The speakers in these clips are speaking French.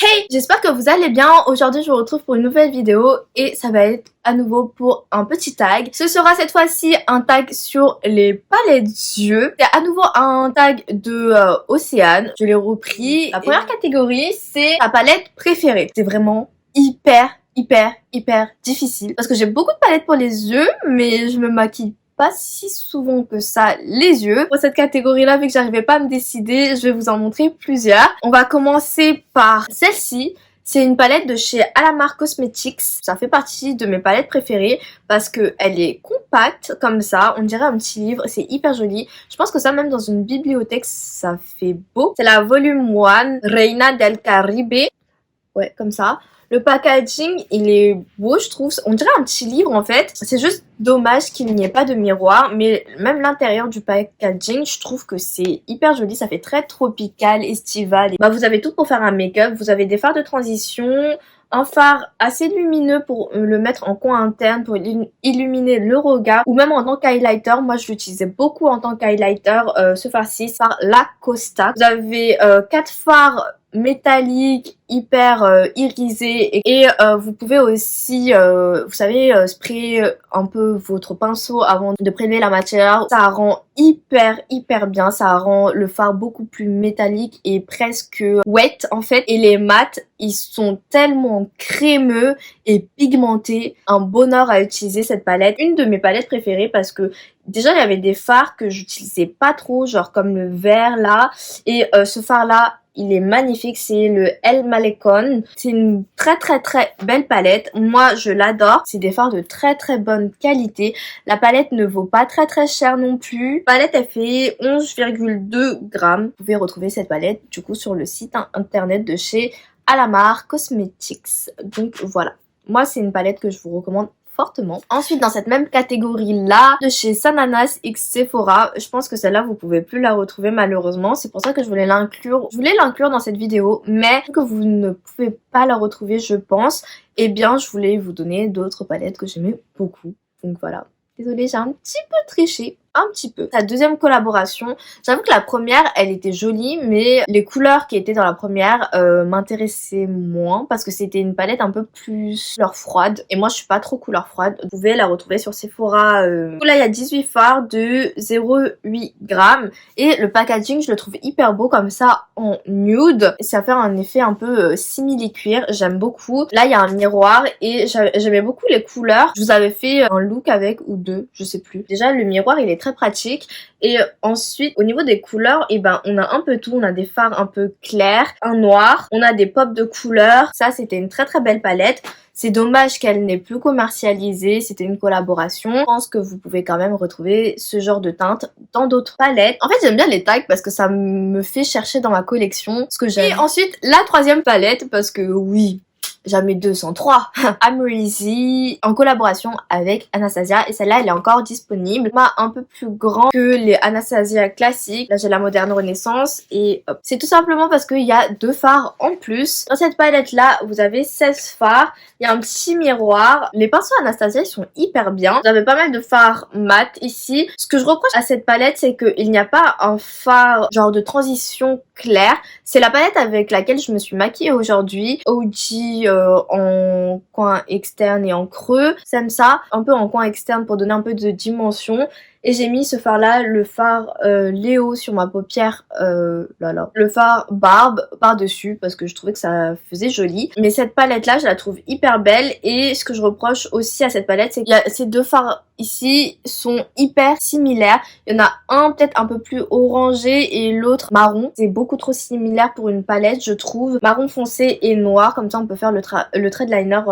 Hey, j'espère que vous allez bien. Aujourd'hui, je vous retrouve pour une nouvelle vidéo et ça va être à nouveau pour un petit tag. Ce sera cette fois-ci un tag sur les palettes d'yeux. C'est à nouveau un tag de Océane. Je l'ai repris. La première catégorie, c'est ta palette préférée. C'est vraiment hyper difficile parce que j'ai beaucoup de palettes pour les yeux, mais je me maquille pas si souvent que ça les yeux. Pour cette catégorie-là, vu que j'arrivais pas à me décider, je vais vous en montrer plusieurs. On va commencer par celle-ci. C'est une palette de chez Alamar Cosmetics. Ça fait partie de mes palettes préférées parce que elle est compacte comme ça. On dirait un petit livre. C'est hyper joli. Je pense que ça, même dans une bibliothèque, ça fait beau. C'est la volume 1 Reina del Caribe. Ouais, comme ça. Le packaging, il est beau, je trouve. On dirait un petit livre, en fait. C'est juste dommage qu'il n'y ait pas de miroir. Mais même l'intérieur du packaging, je trouve que c'est hyper joli. Ça fait très tropical, estival. Bah, vous avez tout pour faire un make-up. Vous avez des fards de transition, un fard assez lumineux pour le mettre en coin interne, pour illuminer le regard. Ou même en tant qu'highlighter. Moi, je l'utilisais beaucoup en tant qu'highlighter, ce fard-ci, par Lacosta. Vous avez 4 fards métallique, hyper irisé et vous pouvez aussi, vous savez, sprayer un peu votre pinceau avant de prélever la matière. Ça rend hyper bien, ça rend le fard beaucoup plus métallique et presque wet en fait. Et les mats, ils sont tellement crémeux et pigmentés. Un bonheur à utiliser cette palette. Une de mes palettes préférées parce que déjà, il y avait des fards que j'utilisais pas trop, genre comme le vert là. Et ce fard là, il est magnifique, c'est le El Malecon. C'est une très belle palette. Moi, je l'adore. C'est des fards de très bonne qualité. La palette ne vaut pas très cher non plus. La palette, elle fait 11,2 grammes. Vous pouvez retrouver cette palette, du coup, sur le site internet de chez Alamar Cosmetics. Donc, voilà. Moi, c'est une palette que je vous recommande fortement. Ensuite, dans cette même catégorie-là, de chez Sananas X Sephora, je pense que celle-là, vous pouvez plus la retrouver malheureusement. C'est pour ça que je voulais l'inclure. Je voulais l'inclure dans cette vidéo, mais que vous ne pouvez pas la retrouver, je pense, eh bien, je voulais vous donner d'autres palettes que j'aimais beaucoup. Donc voilà. Désolée, j'ai un petit peu triché. Un petit peu. Sa deuxième collaboration, j'avoue que la première, elle était jolie, mais les couleurs qui étaient dans la première m'intéressaient moins parce que c'était une palette un peu plus couleur froide. Et moi, je suis pas trop couleur froide. Vous pouvez la retrouver sur Sephora. Là, il y a 18 fards de 0,8 grammes. Et le packaging, je le trouve hyper beau comme ça en nude. Ça fait un effet un peu simili-cuir. J'aime beaucoup. Là, il y a un miroir et j'aimais beaucoup les couleurs. Je vous avais fait un look avec ou deux, je sais plus. Déjà, le miroir, il est très pratique. Et ensuite, au niveau des couleurs, et ben on a un peu tout. On a des fards un peu clairs, un noir, on a des pops de couleurs. Ça, c'était une très belle palette. C'est dommage qu'elle n'ait plus commercialisé, c'était une collaboration. Je pense que vous pouvez quand même retrouver ce genre de teinte dans d'autres palettes. En fait, j'aime bien les tags parce que ça me fait chercher dans ma collection ce que j'aime. Et ensuite, la troisième palette, parce que oui, jamais 203. Amrezy en collaboration avec Anastasia et celle-là elle est encore disponible. Moi un peu plus grand que les Anastasia classiques. Là j'ai la moderne renaissance et hop. C'est tout simplement parce qu'il y a 2 fards en plus. Dans cette palette là vous avez 16 fards. Il y a un petit miroir. Les pinceaux Anastasia ils sont hyper bien. Vous avez pas mal de fards mat ici. Ce que je reproche à cette palette c'est qu'il n'y a pas un fard genre de transition claire. C'est la palette avec laquelle je me suis maquillée aujourd'hui. OG en coin externe et en creux. J'aime ça, un peu en coin externe pour donner un peu de dimension. Et j'ai mis ce fard là, le fard Léo sur ma paupière, le fard barbe par dessus parce que je trouvais que ça faisait joli. Mais cette palette là je la trouve hyper belle et ce que je reproche aussi à cette palette c'est qu'il y a ces 2 fards ici sont hyper similaires. Il y en a un peut-être un peu plus orangé et l'autre marron. C'est beaucoup trop similaire pour une palette je trouve. Marron foncé et noir, comme ça on peut faire le trait de liner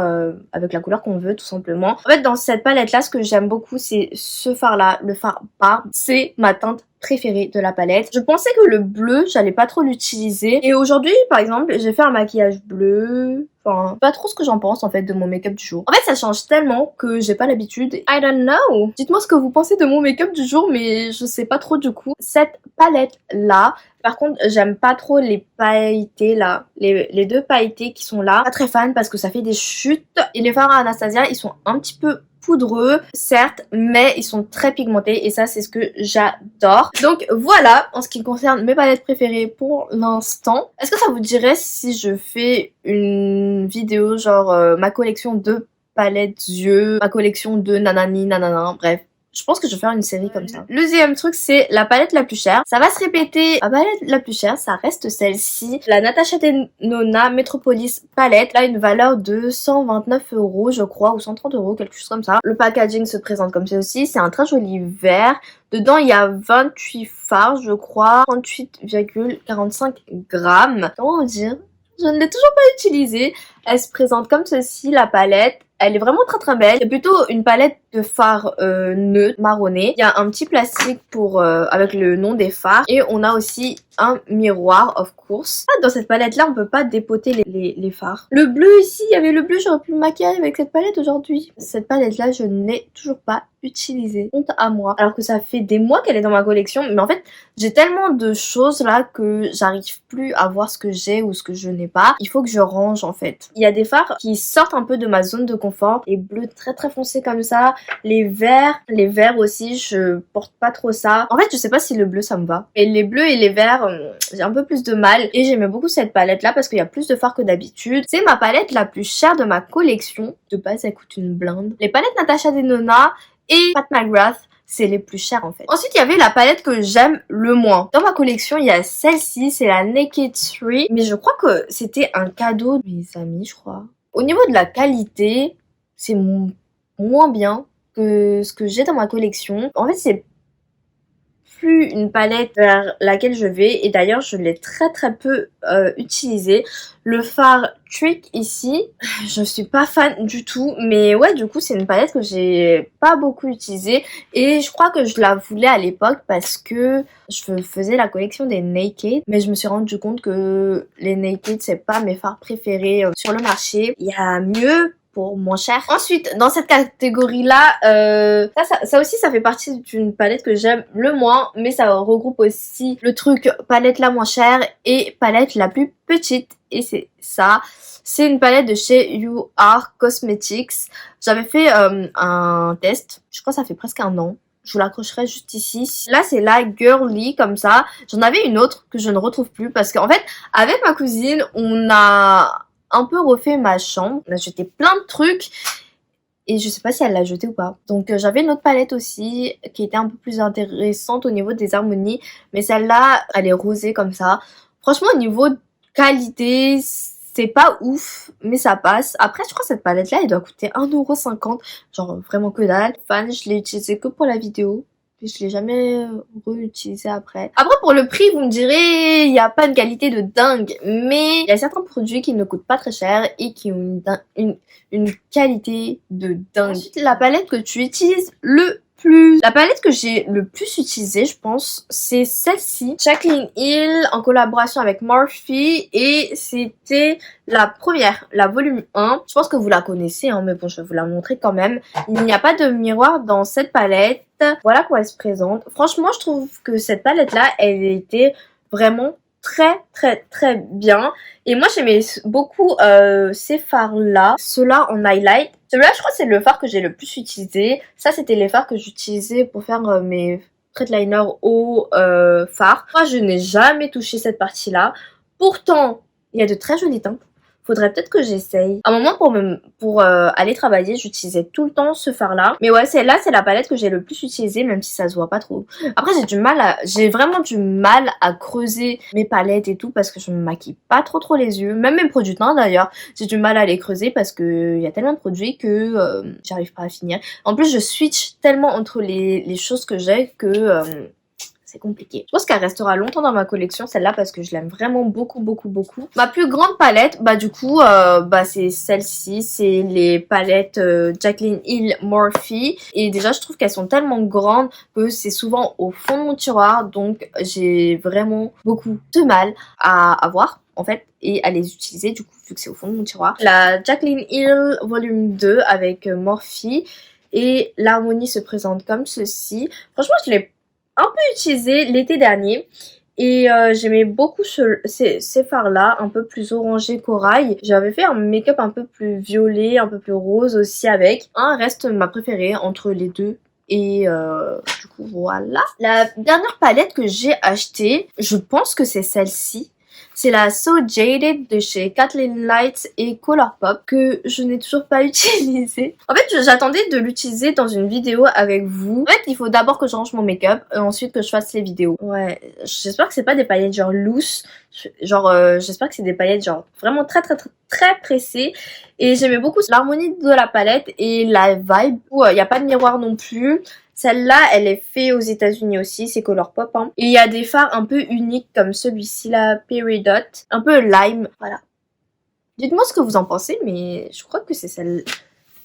avec la couleur qu'on veut tout simplement. En fait dans cette palette là ce que j'aime beaucoup c'est ce fard là, le fard barbe. C'est ma teinte préférée de la palette. Je pensais que le bleu j'allais pas trop l'utiliser et aujourd'hui par exemple j'ai fait un maquillage bleu. Enfin, pas trop ce que j'en pense en fait de mon make-up du jour. En fait ça change tellement que j'ai pas l'habitude. I don't know. Dites-moi ce que vous pensez de mon make-up du jour mais je sais pas trop du coup. Cette palette là, par contre j'aime pas trop les pailletés là. Les 2 pailletés qui sont là. Pas très fan parce que ça fait des chutes. Et les fards à Anastasia ils sont un petit peu poudreux, certes, mais ils sont très pigmentés et ça c'est ce que j'adore. Donc voilà en ce qui concerne mes palettes préférées pour l'instant. Est-ce que ça vous dirait si je fais une vidéo genre ma collection de palettes yeux, ma collection de nanani nanana, bref. Je pense que je vais faire une série comme ça. Le deuxième truc, c'est la palette la plus chère. Ça va se répéter. La palette la plus chère, ça reste celle-ci. La Natasha Denona Metropolis palette. Là, une valeur de 129 € je crois, ou 130 €, quelque chose comme ça. Le packaging se présente comme ceci. C'est un très joli vert. Dedans, il y a 28 fards, je crois. 38,45 grammes. Comment dire? Je ne l'ai toujours pas utilisée. Elle se présente comme ceci, la palette. Elle est vraiment très très belle. C'est plutôt une palette de fards neutre, marronné. Il y a un petit plastique pour avec le nom des fards. Et on a aussi un miroir, of course. Dans cette palette-là, on peut pas dépoter les fards. Le bleu ici, il y avait le bleu. J'aurais pu me maquiller avec cette palette aujourd'hui. Cette palette-là, je ne l'ai toujours pas utilisée. Honte à moi. Alors que ça fait des mois qu'elle est dans ma collection. Mais en fait, j'ai tellement de choses là que j'arrive plus à voir ce que j'ai ou ce que je n'ai pas. Il faut que je range en fait. Il y a des fards qui sortent un peu de ma zone de confort. Les bleus très très foncés comme ça. Les verts aussi, je porte pas trop ça. En fait, je sais pas si le bleu ça me va. Et les bleus et les verts, j'ai un peu plus de mal. Et j'aimais beaucoup cette palette là parce qu'il y a plus de fards que d'habitude. C'est ma palette la plus chère de ma collection. De base, elle coûte une blinde. Les palettes Natasha Denona et Pat McGrath, c'est les plus chers en fait. Ensuite, il y avait la palette que j'aime le moins. Dans ma collection, il y a celle-ci, c'est la Naked 3. Mais je crois que c'était un cadeau de mes amis, je crois. Au niveau de la qualité, c'est moins bien que ce que j'ai dans ma collection. En fait, c'est plus une palette vers laquelle je vais et d'ailleurs je l'ai très très peu utilisée. Le fard Trick ici, je suis pas fan du tout, mais ouais, du coup c'est une palette que j'ai pas beaucoup utilisée et je crois que je la voulais à l'époque parce que je faisais la collection des Naked, mais je me suis rendu compte que les Naked c'est pas mes fards préférés sur le marché. Il y a mieux pour moins cher. Ensuite, dans cette catégorie-là, ça aussi, ça fait partie d'une palette que j'aime le moins, mais ça regroupe aussi le truc palette la moins chère et palette la plus petite. Et c'est ça. C'est une palette de chez You Are Cosmetics. J'avais fait un test, je crois que ça fait presque un an. Je vous l'accrocherai juste ici. Là, c'est la Girly, comme ça. J'en avais une autre que je ne retrouve plus parce qu'en fait, avec ma cousine, on a un peu refait ma chambre. On a jeté plein de trucs et je sais pas si elle l'a jeté ou pas. Donc j'avais une autre palette aussi qui était un peu plus intéressante au niveau des harmonies, mais celle-là elle est rosée comme ça. Franchement au niveau de qualité c'est pas ouf, mais ça passe. Après je crois que cette palette là elle doit coûter 1,50 €, genre vraiment que dalle. Fan, je l'ai utilisée que pour la vidéo. Puis je l'ai jamais réutilisé après. Après pour le prix vous me direz il n'y a pas une qualité de dingue, mais il y a certains produits qui ne coûtent pas très cher et qui ont une qualité de dingue. Ensuite la palette que tu utilises le plus. La palette que j'ai le plus utilisée je pense c'est celle-ci. Jaclyn Hill en collaboration avec Morphe et c'était la première, la volume 1. Je pense que vous la connaissez hein, mais bon je vais vous la montrer quand même. Il n'y a pas de miroir dans cette palette. Voilà comment elle se présente. Franchement je trouve que cette palette là elle était vraiment très très très bien. Et moi j'aimais beaucoup ces fards là. Ceux-là en highlight. Celui-là je crois que c'est le fard que j'ai le plus utilisé. Ça c'était les fards que j'utilisais pour faire mes thread liners au fard. Moi je n'ai jamais touché cette partie là. Pourtant il y a de très jolies teintes. Faudrait peut-être que j'essaye. À un moment pour aller travailler, j'utilisais tout le temps ce fard là. Mais ouais, celle-là, c'est la palette que j'ai le plus utilisée, même si ça se voit pas trop. Après, j'ai vraiment du mal à creuser mes palettes et tout parce que je me maquille pas trop les yeux. Même mes produits de teint d'ailleurs, j'ai du mal à les creuser parce que y a tellement de produits que j'arrive pas à finir. En plus, je switch tellement entre les choses que j'ai que c'est compliqué. Je pense qu'elle restera longtemps dans ma collection celle-là parce que je l'aime vraiment beaucoup. Ma plus grande palette, bah du coup, c'est celle-ci, c'est les palettes Jaclyn Hill Morphe et déjà je trouve qu'elles sont tellement grandes que c'est souvent au fond de mon tiroir donc j'ai vraiment beaucoup de mal à avoir en fait et à les utiliser du coup vu que c'est au fond de mon tiroir. La Jaclyn Hill volume 2 avec Morphe et l'harmonie se présente comme ceci. Franchement je l'ai un peu utilisé l'été dernier Et j'aimais beaucoup ces fards-là, un peu plus orangé corail. J'avais fait un make-up un peu plus violet, un peu plus rose aussi avec. Un reste ma préférée entre les deux. Et du coup voilà. La dernière palette que j'ai achetée, je pense que c'est celle-ci. C'est la So Jaded de chez Kathleen Lights et Colourpop que je n'ai toujours pas utilisée. En fait, j'attendais de l'utiliser dans une vidéo avec vous. En fait, il faut d'abord que je range mon make-up et ensuite que je fasse les vidéos. Ouais, j'espère que c'est pas des paillettes genre loose. Genre, j'espère que c'est des paillettes genre vraiment très pressées. Et j'aimais beaucoup l'harmonie de la palette et la vibe où il n'y a pas de miroir non plus. Celle-là, elle est faite aux États-Unis aussi, c'est Colourpop. Hein. Et il y a des fards un peu uniques comme celui-ci, la Peridot, un peu lime. Voilà. Dites-moi ce que vous en pensez, mais je crois que c'est celle.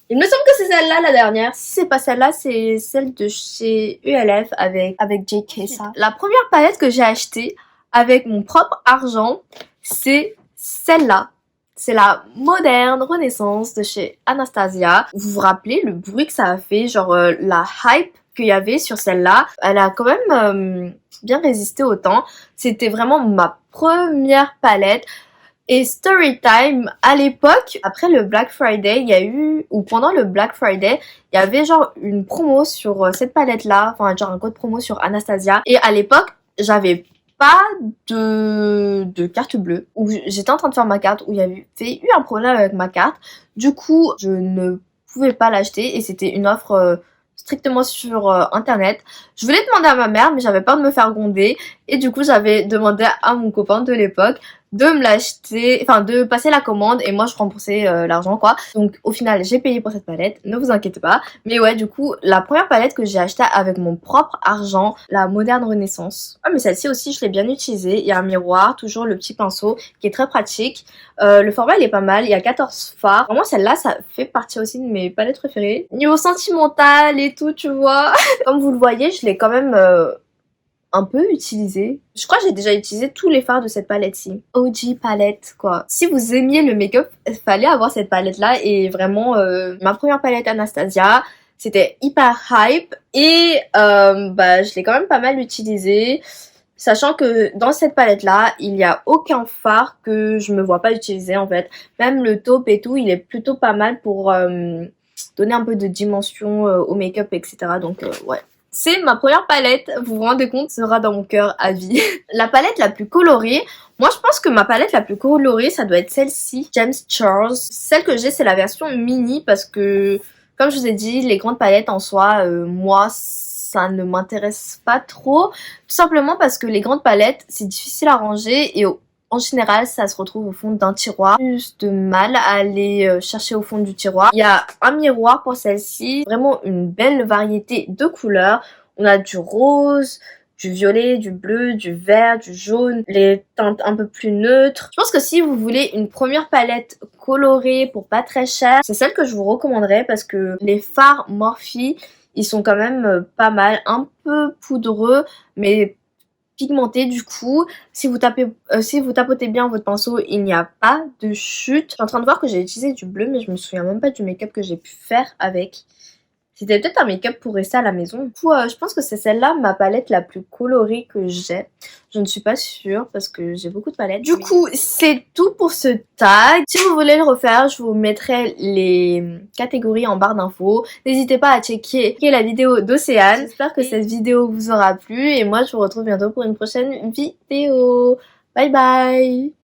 Il me semble que c'est celle-là la dernière. Si c'est pas celle-là, c'est celle de chez ULF avec JK. Ça. La première palette que j'ai achetée avec mon propre argent, c'est celle-là. C'est la Moderne Renaissance de chez Anastasia. Vous vous rappelez le bruit que ça a fait, genre la hype qu'il y avait sur celle-là. Elle a quand même bien résisté au temps. C'était vraiment ma première palette. Et Storytime, à l'époque, après le Black Friday, il y a eu, ou pendant le Black Friday, il y avait genre une promo sur cette palette-là, enfin genre un code promo sur Anastasia. Et à l'époque, j'avais pas de carte bleue, où j'étais en train de faire ma carte, où il y avait eu un problème avec ma carte. Du coup, je ne pouvais pas l'acheter et c'était une offre strictement sur internet. Je voulais demander à ma mère, mais j'avais peur de me faire gronder. Et du coup, j'avais demandé à mon copain de l'époque de me l'acheter, enfin de passer la commande et moi je remboursais l'argent quoi. Donc au final j'ai payé pour cette palette, ne vous inquiétez pas. Mais ouais, du coup la première palette que j'ai achetée avec mon propre argent, la Moderne Renaissance. Ah mais celle-ci aussi je l'ai bien utilisée, il y a un miroir, toujours le petit pinceau qui est très pratique. Le format il est pas mal, il y a 14 fards. Vraiment celle-là ça fait partie aussi de mes palettes préférées. Niveau sentimental et tout tu vois. Comme vous le voyez je l'ai quand même un peu utilisé. Je crois que j'ai déjà utilisé tous les fards de cette palette-ci. OG palette, quoi. Si vous aimiez le make-up, il fallait avoir cette palette-là. Et vraiment, ma première palette Anastasia, c'était hyper hype. Et je l'ai quand même pas mal utilisée. Sachant que dans cette palette-là, il n'y a aucun fard que je me vois pas utiliser, en fait. Même le taupe et tout, il est plutôt pas mal pour donner un peu de dimension au make-up, etc. Donc, ouais. C'est ma première palette, vous vous rendez compte, sera dans mon cœur à vie. La palette la plus colorée, moi je pense que ma palette la plus colorée ça doit être celle-ci, James Charles. Celle que j'ai c'est la version mini parce que comme je vous ai dit, les grandes palettes en soi, moi ça ne m'intéresse pas trop. Tout simplement parce que les grandes palettes c'est difficile à ranger et en général, ça se retrouve au fond d'un tiroir. Plus de mal à aller chercher au fond du tiroir. Il y a un miroir pour celle-ci. Vraiment une belle variété de couleurs. On a du rose, du violet, du bleu, du vert, du jaune. Les teintes un peu plus neutres. Je pense que si vous voulez une première palette colorée pour pas très cher, c'est celle que je vous recommanderais parce que les fards Morphe, ils sont quand même pas mal. Un peu poudreux, mais pigmenté du coup. Si vous tapotez bien votre pinceau, il n'y a pas de chute. Je suis en train de voir que j'ai utilisé du bleu, mais je me souviens même pas du make-up que j'ai pu faire avec. C'était peut-être un make-up pour rester à la maison. Du coup, je pense que c'est celle-là ma palette la plus colorée que j'ai. Je ne suis pas sûre parce que j'ai beaucoup de palettes. Du coup, c'est tout pour ce tag. Si vous voulez le refaire, je vous mettrai les catégories en barre d'infos. N'hésitez pas à checker la vidéo d'Océane. J'espère que cette vidéo vous aura plu et moi je vous retrouve bientôt pour une prochaine vidéo. Bye bye!